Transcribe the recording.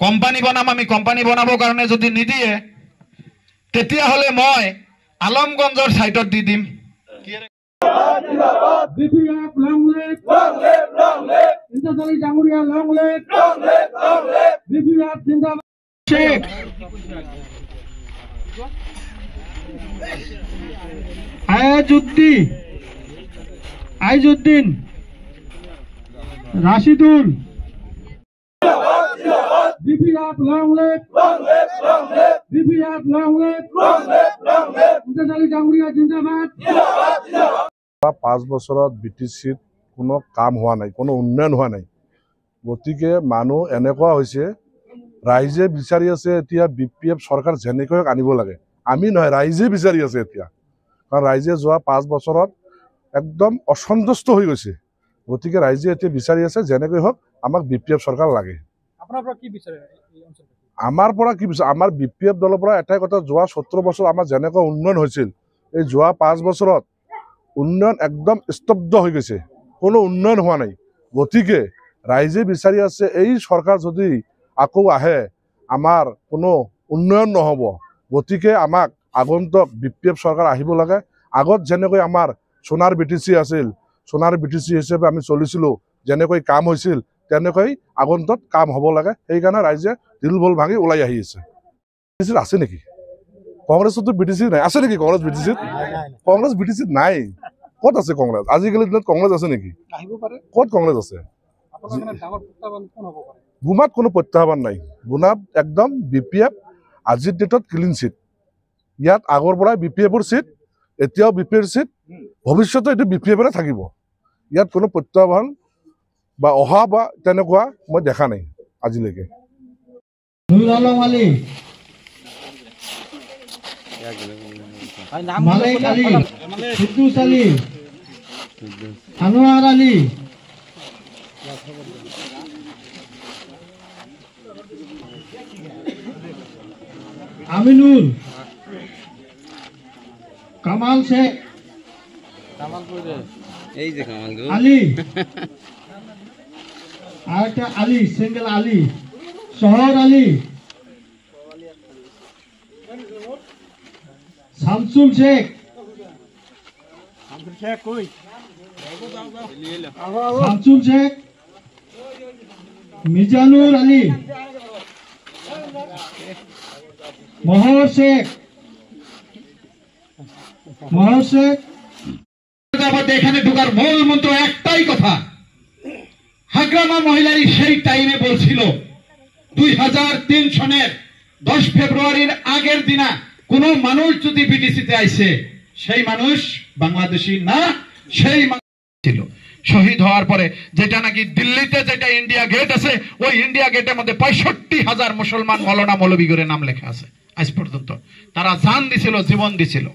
Company বনাম, আমি company বনাবৰ কাৰণে যদি নিদিয়ে তেতিয়াহ'লে মই আলমগঞ্জৰ সাইটত দি দিম। আইজুদ্দিন ৰাশিদুল পাঁচ বছৰত BTCত কোনো কাম হোৱা নাই, কোনো উন্নয়ন হোৱা নাই। গতিকে মানুহ এনেকুৱা হৈছে, ৰাইজে বিচাৰি আছে এতিয়া BPF চৰকাৰ যেনেকৈ আনিব লাগে। আমি নহয়, ৰাইজে বিচাৰি আছে এতিয়া, কাৰণ ৰাইজে যোৱা 5 বছৰত একদম অসন্তুষ্ট হৈ গৈছে। গতিকে ৰাইজে এতিয়া বিচাৰি আছে যেনেকৈ হওক আমাক BPF চৰকাৰ লাগে। আমাৰ পৰা কি বিচাৰে? আমাৰ BPF দলৰ পৰা এটাই কথা, যোৱা 17 বছৰ আমাৰ যেনেকৈ উন্নয়ন হৈছিল, এই যোৱা 5 বছৰত উন্নয়ন একদম স্তব্ধ হৈ গৈছে, কোনো উন্নয়ন হোৱা নাই। গতিকে ৰাইজে বিচাৰি আছে এই চৰকাৰ যদি আকৌ আহে আমাৰ কোনো উন্নয়ন নহ'ব। গতিকে আমাক আগন্তুক BPF চৰকাৰ আহিব লাগে। আগত যেনেকৈ আমাৰ সোণাৰ BTC আছিল, সোণাৰ BTC হিচাপে আমি চলিছিলোঁ, যেনেকৈ কাম হৈছিল তেনেকৈ আগন্তুক কাম হ'ব লাগে। সেইকাৰণে ৰাইজে দিল বল ভাঙি ওলাই আহি আছে। BTC আছে নেকি? কংগ্ৰেছতো BTC নাই, আছে নেকি কংগ্ৰেছ BTCত? কংগ্ৰেছ BTCত নাই। ক'ত আছে কংগ্ৰেছ? আজিকালি দিনত কংগ্ৰেছ আছে নেকি? ক'ত কংগ্ৰেছ আছে? গুণাত কোনো প্ৰত্যাহ্বান নাই। গুণাত একদম BPF আজিৰ ডেটত ক্লিন চিট। ইয়াত আগৰ পৰাই BPFৰ চিট, এতিয়াও BPFৰ চিট, ভৱিষ্যতে এইটো BPFৰে থাকিব। ইয়াত কোনো প্ৰত্যাহ্বান বা অহা বা তেনেকুৱা মই দেখা নাই আজিলৈকে। মালিক আলী, সিদ্দুস আলী, আনোয়ার আলী, আমিনুল, কামাল শেখ, আলী, আরেকটা আলী, সিঙ্গেল আলী, শহর আলী, শামসুল শেখ, শামসুল শেখ, মিজানুর আলী, মহর শেখ, এখানে ঢোকার মূল মন্ত্র একটাই কথা, হাগ্রামা মহিলারই সেই টাইমে বলছিল 2003 সনের 10 ফেব্রুয়ারির আগের দিনা কোন মানুষ যদি BTCতে আইছে সেই মানুষ বাংলাদেশি না, সেই ছিল শহীদ হওয়ার পরে, যেটা নাকি দিল্লিতে যেটা ইন্ডিয়া গেট আছে, ওই ইন্ডিয়া গেটের মধ্যে 65,000 মুসলমান মৌলানা মৌলবী করে নাম লেখা আছে। আজ পর্যন্ত তারা জান দিছিল, জীবন দিছিল।